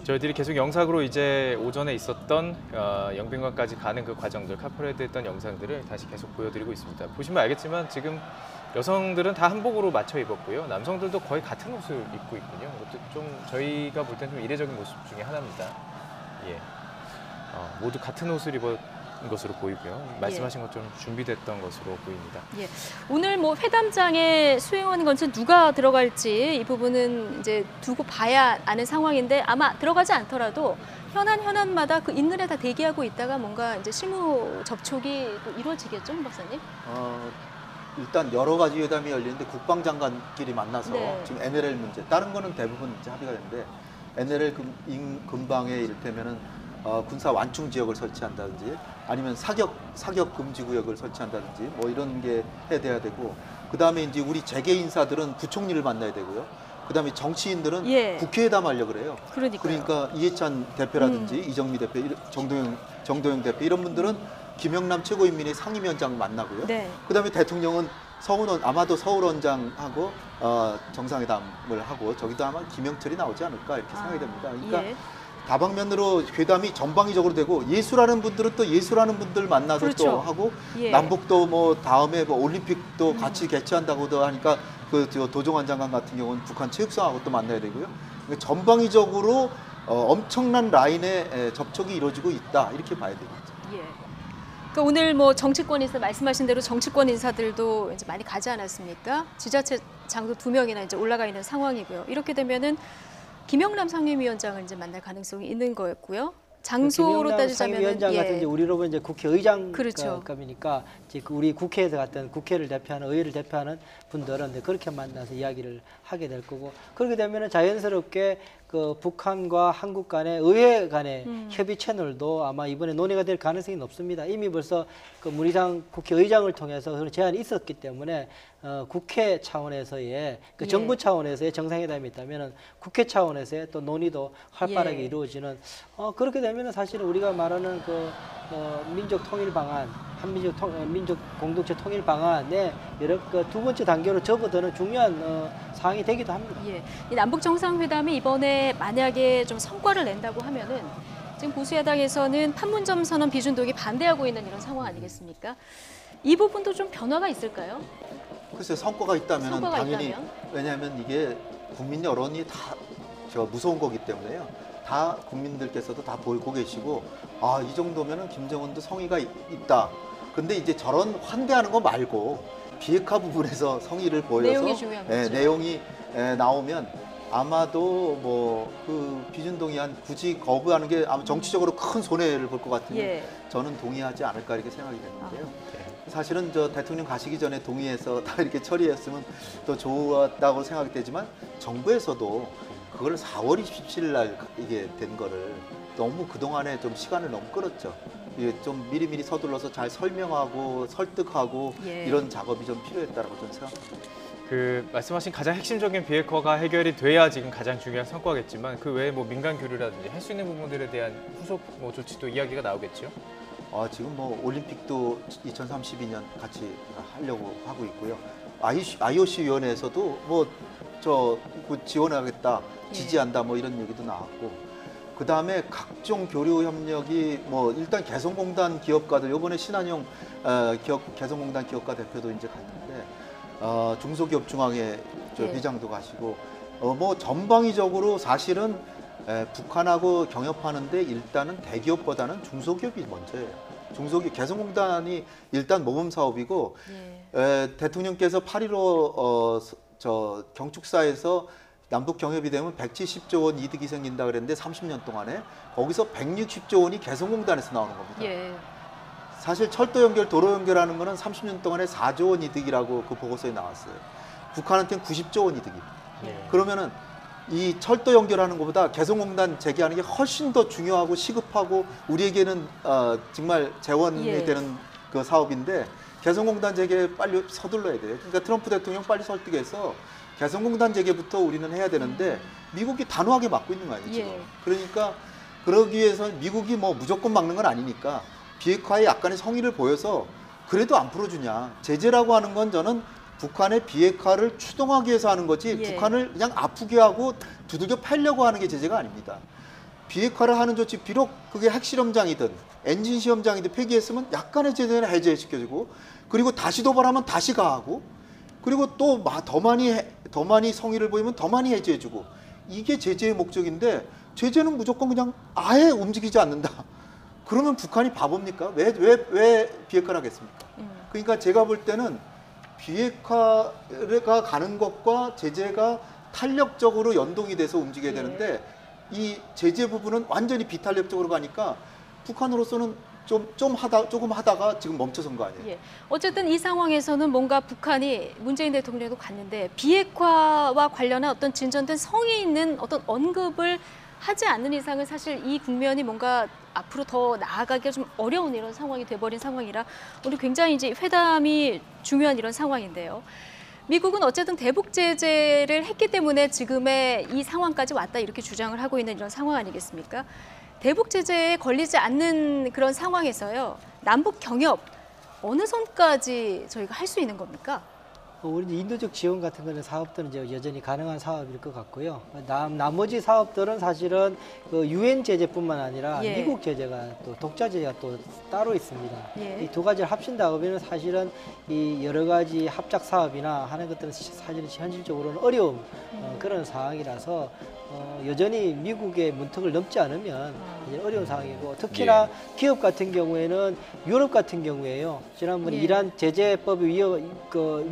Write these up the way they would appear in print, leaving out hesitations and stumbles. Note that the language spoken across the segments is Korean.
저희들이 계속 영상으로 이제 오전에 있었던 영빈관까지 가는 그 과정들, 카퍼레이드 했던 영상들을 다시 계속 보여드리고 있습니다. 보시면 알겠지만 지금 여성들은 다 한복으로 맞춰 입었고요. 남성들도 거의 같은 옷을 입고 있군요. 이것도 좀 저희가 볼 땐 좀 이례적인 모습 중에 하나입니다. 예. 모두 같은 옷을 입은 것으로 보이고요. 말씀하신 것처럼 준비됐던 것으로 보입니다. 예. 오늘 뭐 회담장에 수행하는 것은 누가 들어갈지 이 부분은 이제 두고 봐야 아는 상황인데 아마 들어가지 않더라도 현안마다 그 있는 애 다 대기하고 있다가 뭔가 이제 실무 접촉이 또 이루어지겠죠, 임 박사님? 일단 여러 가지 회담이 열리는데 국방장관끼리 만나서 네. 지금 NLL 문제, 다른 거는 대부분 이제 합의가 됐는데 NLL 근방에 이를테면은 군사 완충 지역을 설치한다든지 아니면 사격 금지 구역을 설치한다든지 뭐 이런 게 해야 되고, 그 다음에 이제 우리 재계 인사들은 부총리를 만나야 되고요. 그 다음에 정치인들은 예. 국회의담 하려고 그래요. 그러니까요. 그러니까 이해찬 대표라든지 이정미 대표, 정도영 대표 이런 분들은 김영남 최고인민회 상임위원장 만나고요. 네. 그다음에 대통령은 아마도 서울원장하고 정상회담을 하고 저기도 아마 김영철이 나오지 않을까 이렇게 생각이 됩니다. 그러니까 예. 다방면으로 회담이 전방위적으로 되고, 예술하는 분들은 또 예술하는 분들 만나서 그렇죠. 또 하고 예. 남북도 뭐 다음에 뭐 올림픽도 같이 개최한다고도 하니까 그 도종환 장관 같은 경우는 북한 체육상하고 또 만나야 되고요. 그러니까 전방위적으로 엄청난 라인의 접촉이 이루어지고 있다 이렇게 봐야 되겠죠. 예. 그러니까 오늘 뭐 정치권 인사 말씀하신 대로 정치권 인사들도 이제 많이 가지 않았습니까? 지자체장도 2명이나 이제 올라가 있는 상황이고요. 이렇게 되면은 김영남 상임위원장을 이제 만날 가능성이 있는 거였고요. 장소로 따지자면 상임위원장 같은 이제 우리로 보면 이제 국회의장 그렇죠. 급이니까 이제 우리 국회에서 갔던 국회를 대표하는 의회를 대표하는 분들은 이제 그렇게 만나서 이야기를 하게 될 거고, 그렇게 되면은 자연스럽게 그 북한과 한국 간의 의회 간의 협의 채널도 아마 이번에 논의가 될 가능성이 높습니다. 이미 벌써 그 문희상 국회의장을 통해서 그런 제안이 있었기 때문에 국회 차원에서의 그 정부 차원에서의 정상회담이 있다면은 국회 차원에서의 또 논의도 활발하게 이루어지는 그렇게 되면은 사실은 우리가 말하는 그 민족 통일 방안, 민족 공동체 통일 방안에 여러 그 두 번째 단계로 접어드는 중요한 사항이 되기도 합니다. 예. 이 남북 정상회담이 이번에 만약에 좀 성과를 낸다고 하면은 지금 보수야당에서는 판문점 선언 비준독이 반대하고 있는 이런 상황 아니겠습니까? 이 부분도 좀 변화가 있을까요? 글쎄 성과가 있다면 성과가 당연히 있다면? 왜냐하면 이게 국민 여론이 다 무서운 거기 때문에요. 다 국민들께서도 다 보고 계시고 이 정도면은 김정은도 성의가 있다. 근데 이제 저런 환대하는 거 말고 비핵화 부분에서 성의를 보여서 내용이 중요한 거죠. 내용이 나오면 아마도 뭐 그 비준동의안 굳이 거부하는 게 아마 정치적으로 큰 손해를 볼 것 같으면 저는 동의하지 않을까 이렇게 생각이 되는데요. 사실은 저 대통령 가시기 전에 동의해서 다 이렇게 처리했으면 또 좋았다고 생각이 되지만 정부에서도 그걸 4월 27일 날 이게 된 거를 너무 그동안에 좀 시간을 너무 끌었죠. 이게 좀 미리미리 서둘러서 잘 설명하고 설득하고 이런 작업이 좀 필요했다라고 저는 생각합니다. 그 말씀하신 가장 핵심적인 비핵화가 해결이 돼야 지금 가장 중요한 성과겠지만 그 외에 뭐 민간 교류라든지 할 수 있는 부분들에 대한 후속 뭐 조치도 이야기가 나오겠죠. 지금 뭐 올림픽도 2032년 같이 하려고 하고 있고요. IOC 위원회에서도 뭐 지원하겠다, 지지한다 뭐 이런 얘기도 나왔고, 그 다음에 각종 교류 협력이 뭐 일단 개성공단 기업가들 이번에 신한영 개성공단 기업가 대표도 이제 갔는데 중소기업중앙회 회장도 가시고 뭐 전방위적으로 사실은 북한하고 경협하는데 일단은 대기업보다는 중소기업이 먼저예요. 중소기업 개성공단이 일단 모범 사업이고 대통령께서 8.15 경축사에서 남북 경협이 되면 170조 원 이득이 생긴다 그랬는데 30년 동안에 거기서 160조 원이 개성공단에서 나오는 겁니다. 사실 철도 연결, 도로 연결하는 거는 30년 동안에 4조 원 이득이라고 그 보고서에 나왔어요. 북한한테는 90조 원 이득이. 그러면은 이 철도 연결하는 것보다 개성공단 재개하는 게 훨씬 더 중요하고 시급하고 우리에게는 정말 재원이 되는 그 사업인데 개성공단 재개 빨리 서둘러야 돼요. 그러니까 트럼프 대통령 빨리 설득해서 개성공단 재개부터 우리는 해야 되는데 미국이 단호하게 막고 있는 거 아니에요, 지금. 그러니까 그러기 위해서 미국이 뭐 무조건 막는 건 아니니까 비핵화에 약간의 성의를 보여서 그래도 안 풀어주냐. 제재라고 하는 건 저는 북한의 비핵화를 추동하기 위해서 하는 거지 북한을 그냥 아프게 하고 두들겨 패려고 하는 게 제재가 아닙니다. 비핵화를 하는 조치 비록 그게 핵실험장이든 엔진 시험장이든 폐기했으면 약간의 제재는 해제시켜주고 그리고 다시 도발하면 다시 가하고 그리고 또 더 많이 성의를 보이면 더 많이 해제해주고 이게 제재의 목적인데 제재는 무조건 그냥 아예 움직이지 않는다. 그러면 북한이 바보입니까? 왜 비핵화를 하겠습니까? 그러니까 제가 볼 때는 비핵화가 가는 것과 제재가 탄력적으로 연동이 돼서 움직여야 되는데 이 제재 부분은 완전히 비탄력적으로 가니까 북한으로서는 조금 하다가 지금 멈춰선 거 아니에요? 예. 어쨌든 이 상황에서는 뭔가 북한이 문재인 대통령도 갔는데 비핵화와 관련한 어떤 진전된 성의 있는 어떤 언급을 하지 않는 이상은 사실 이 국면이 뭔가 앞으로 더 나아가기가 좀 어려운 이런 상황이 돼버린 상황이라 우리 굉장히 이제 회담이 중요한 이런 상황인데요. 미국은 어쨌든 대북 제재를 했기 때문에 지금의 이 상황까지 왔다 이렇게 주장을 하고 있는 이런 상황 아니겠습니까? 대북 제재에 걸리지 않는 그런 상황에서요. 남북 경협 어느 선까지 저희가 할 수 있는 겁니까? 우리 인도적 지원 같은 거는 사업들은 이제 여전히 가능한 사업일 것 같고요. 나머지 사업들은 사실은 그 유엔 제재뿐만 아니라 예. 미국 제재가 또 독자 제재가 또 따로 있습니다. 예. 이 두 가지를 합친다고 하면 사실은 이 여러 가지 합작 사업이나 하는 것들은 사실은 현실적으로는 어려운 그런 상황이라서 여전히 미국의 문턱을 넘지 않으면 이제 어려운 상황이고 특히나 기업 같은 경우에는 유럽 같은 경우에요. 지난번에 예. 이란 제재법을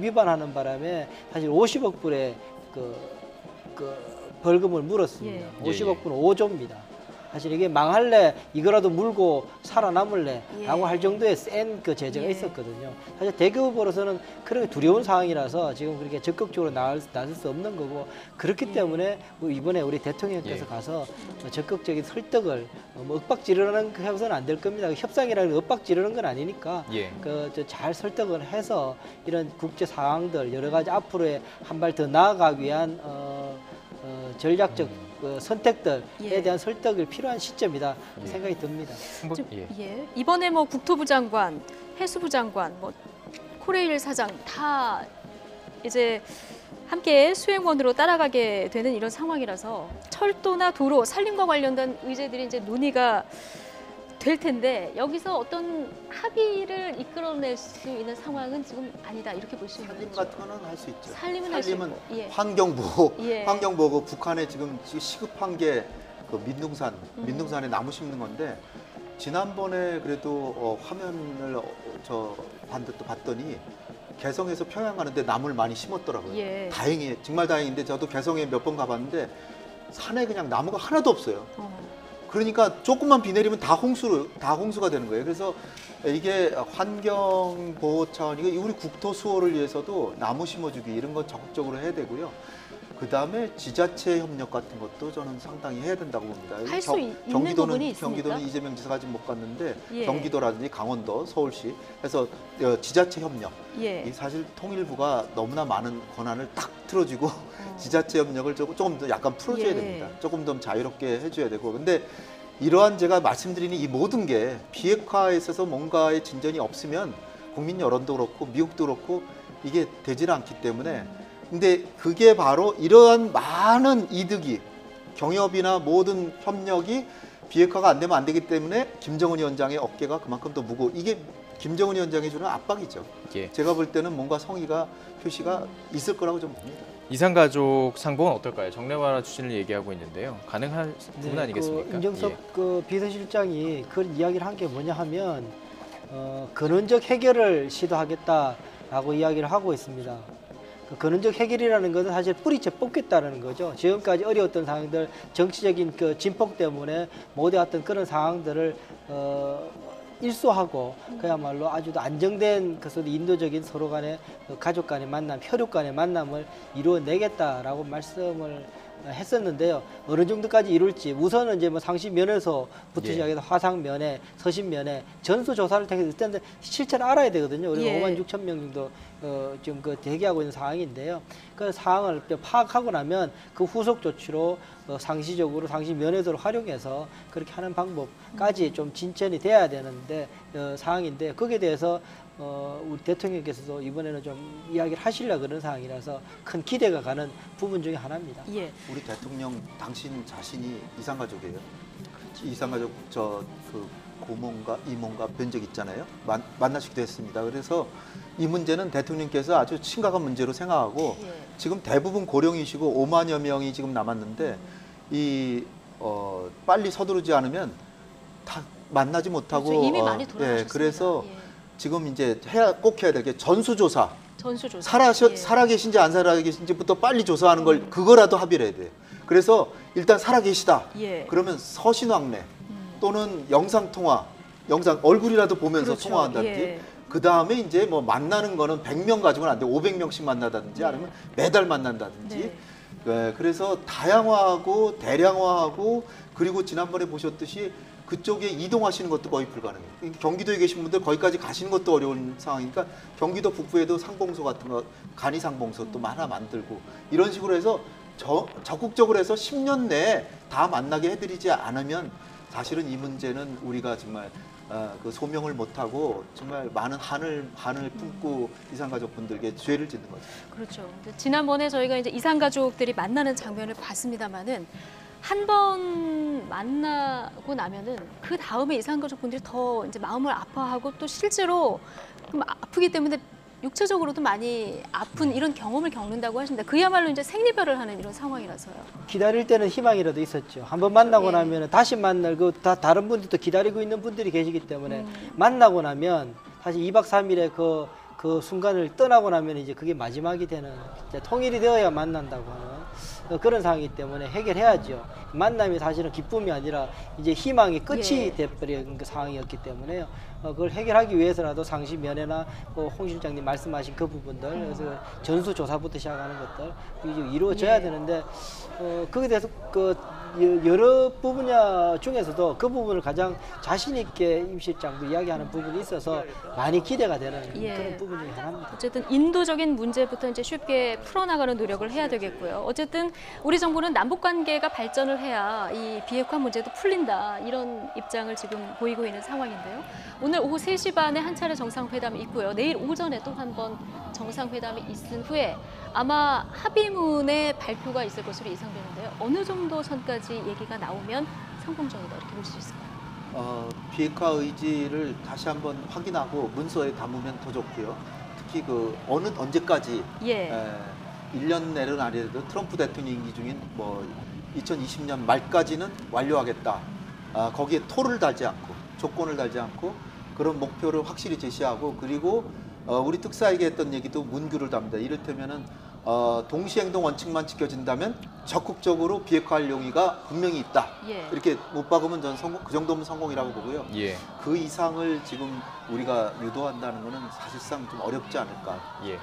위반하는 바람에 사실 50억 불의 그 벌금을 물었습니다. 예. 50억 불은 5조입니다. 사실 이게 망할래 이거라도 물고 살아남을래 라고 할 정도의 센 그 제재가 있었거든요. 사실 대기업으로서는 그렇게 두려운 상황이라서 지금 그렇게 적극적으로 나설 수 없는 거고 그렇기 때문에 이번에 우리 대통령께서 가서 적극적인 설득을 뭐 윽박 지르는 그 해서는 안 될 겁니다. 협상이라는 게 윽박 지르는 건 아니니까 잘 설득을 해서 이런 국제 상황들 여러 가지 앞으로의 한 발 더 나아가기 위한 전략적 선택들에 대한 설득이 필요한 시점이다 생각이 듭니다. 이번에 뭐 국토부 장관, 해수부 장관, 뭐 코레일 사장 다 이제 함께 수행원으로 따라가게 되는 이런 상황이라서 철도나 도로, 산림과 관련된 의제들이 이제 논의가 될 텐데 여기서 어떤 합의를 이끌어낼 수 있는 상황은 지금 아니다 이렇게 볼 수 있는 산림 거죠. 같은 거는 할 수 있죠. 산림은 할 수 있고. 환경보호, 예. 환경보호 북한에 지금 시급한 게 그 민둥산에 나무 심는 건데 지난번에 그래도 화면을 봤더니 개성에서 평양 가는데 나무를 많이 심었더라고요. 예. 다행히 정말 다행인데 저도 개성에 몇 번 가봤는데 산에 그냥 나무가 하나도 없어요. 그러니까 조금만 비 내리면 다 홍수가 되는 거예요. 그래서 이게 환경 보호 차원, 이거 우리 국토 수호를 위해서도 나무 심어주기 이런 건 적극적으로 해야 되고요. 그 다음에 지자체 협력 같은 것도 저는 상당히 해야 된다고 봅니다. 할 수 있는 부분이 있습니까? 경기도는 이재명 지사가 지금 못 갔는데 예. 경기도라든지 강원도, 서울시 해서 지자체 협력. 예. 이 사실 통일부가 너무나 많은 권한을 딱 틀어주고 지자체 협력을 조금 더 약간 풀어줘야 예. 됩니다. 조금 더 자유롭게 해줘야 되고. 근데 이러한 제가 말씀드리는 이 모든 게 비핵화에 있어서 뭔가의 진전이 없으면 국민 여론도 그렇고 미국도 그렇고 이게 되지는 않기 때문에 근데 그게 바로 이러한 많은 이득이 경협이나 모든 협력이 비핵화가 안 되면 안 되기 때문에 김정은 위원장의 어깨가 그만큼 더 무거워. 이게 김정은 위원장이 주는 압박이죠. 제가 볼 때는 뭔가 성의가 표시가 있을 거라고 좀 봅니다. 이산가족 상봉은 어떨까요? 정례화라 추진을 얘기하고 있는데요. 가능한 부분 아니겠습니까? 임정석 그 비서실장이 그 이야기를 한 게 뭐냐 하면 근원적 해결을 시도하겠다라고 이야기를 하고 있습니다. 그 근원적 해결이라는 것은 사실 뿌리째 뽑겠다는 거죠. 지금까지 어려웠던 상황들, 정치적인 그 진폭 때문에 못해왔던 그런 상황들을 일소하고 그야말로 아주 안정된 그 인도적인 서로 간의 가족 간의 만남, 혈육 간의 만남을 이루어내겠다라고 말씀을 했었는데요. 어느 정도까지 이룰지 우선은 이제 뭐 상시면에서부터 시작해서 화상면회, 서신면회, 전수조사를 통해서 일단 실체를 알아야 되거든요. 우리가 5만 6천 명 정도 지금 그 대기하고 있는 상황인데요. 그 상황을 파악하고 나면 그 후속 조치로 상시적으로 상시면회소를 활용해서 그렇게 하는 방법까지 좀 진전이 돼야 되는데 상황인데 거기에 대해서 우리 대통령께서도 이번에는 좀 이야기를 하시려고 그런 상황이라서 큰 기대가 가는 부분 중에 하나입니다. 예. 우리 대통령 당신 자신이 이산가족이에요? 이산가족 그 고모인가 이모인가 뵌 적 있잖아요. 만나시기도 했습니다. 그래서 이 문제는 대통령께서 아주 심각한 문제로 생각하고 예. 지금 대부분 고령이시고 5만여 명이 지금 남았는데 빨리 서두르지 않으면 다 만나지 못하고 그렇죠. 이미 많이 돌아가셨습니다. 그래서 예. 지금 이제 꼭 해야 될 게 전수조사. 전수조사. 예. 살아계신지 안 살아계신지부터 빨리 조사하는 걸 그거라도 합의를 해야 돼요. 그래서 일단 살아계시다. 예. 그러면 서신왕래 또는 영상통화, 얼굴이라도 보면서 그렇죠. 통화한다든지 예. 그 다음에 이제 뭐 만나는 거는 100명 가지고는 안 돼. 500명씩 만나다든지 네. 아니면 매달 만난다든지. 네. 네, 그래서 다양화하고 대량화하고 그리고 지난번에 보셨듯이 그쪽에 이동하시는 것도 거의 불가능해요. 경기도에 계신 분들 거기까지 가시는 것도 어려운 상황이니까 경기도 북부에도 상봉소 같은 거, 간이상봉소 또 하나 만들고 이런 식으로 해서 적극적으로 해서 10년 내에 다 만나게 해드리지 않으면 사실은 이 문제는 우리가 정말 그 소명을 못하고 정말 많은 한을 품고 이산가족분들께 죄를 짓는 거죠. 그렇죠. 지난번에 저희가 이제 이산가족들이 만나는 장면을 봤습니다만은 한 번 만나고 나면은 그 다음에 이산가족분들이 더 이제 마음을 아파하고 또 실제로 아프기 때문에 육체적으로도 많이 아픈 이런 경험을 겪는다고 하십니다. 그야말로 이제 생리별을 하는 이런 상황이라서요. 기다릴 때는 희망이라도 있었죠. 한번 만나고 예. 나면 다시 만날 다른 분들도 기다리고 있는 분들이 계시기 때문에 만나고 나면 사실 2박 3일의 그 순간을 떠나고 나면 이제 그게 마지막이 되는 이제 통일이 되어야 만난다고 하는 그런 상황이기 때문에 해결해야죠. 만남이 사실은 기쁨이 아니라 이제 희망이 끝이 예. 돼버린 그 상황이었기 때문에요. 그걸 해결하기 위해서라도 상시 면회나 홍 실장님 말씀하신 그 부분들, 그래서 전수조사부터 시작하는 것들 이제 이루어져야 예. 되는데 거기에 대해서 그 여러 분야 중에서도 그 부분을 가장 자신 있게 임 실장도 이야기하는 부분이 있어서 많이 기대가 되는 예. 그런 부분 중에 하나입니다. 어쨌든 인도적인 문제부터 이제 쉽게 풀어나가는 노력을 해야 되겠고요. 어쨌든 우리 정부는 남북 관계가 발전을 해야 이 비핵화 문제도 풀린다 이런 입장을 지금 보이고 있는 상황인데요. 오늘 오후 3시 반에 한 차례 정상회담이 있고요. 내일 오전에 또 한 번 정상회담이 있은 후에 아마 합의문의 발표가 있을 것으로 예상되는데요. 어느 정도 선까지 얘기가 나오면 성공적이다 이렇게 볼 수 있을까요? 비핵화 의지를 다시 한번 확인하고 문서에 담으면 더 좋고요. 특히 언제까지 예. 1년 내는 아니라도 트럼프 대통령 임기 중인 2020년 말까지는 완료하겠다. 거기에 토를 달지 않고 조건을 달지 않고 그런 목표를 확실히 제시하고 그리고 우리 특사에게 했던 얘기도 문구를 답니다. 이를테면은 동시행동 원칙만 지켜진다면 적극적으로 비핵화할 용의가 분명히 있다. 예. 이렇게 못 박으면 저는 그 정도면 성공이라고 보고요. 예. 그 이상을 지금 우리가 유도한다는 것은 사실상 좀 어렵지 않을까. 예. 예.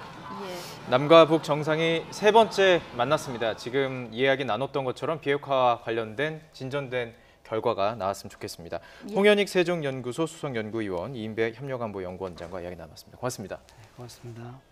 남과 북 정상이 3번째 만났습니다. 지금 이야기 나눴던 것처럼 비핵화와 관련된 진전된 결과가 나왔으면 좋겠습니다. 예. 홍현익 세종연구소 수석연구위원, 이인배 협력안보연구원장과 이야기 나눴습니다. 고맙습니다. 고맙습니다.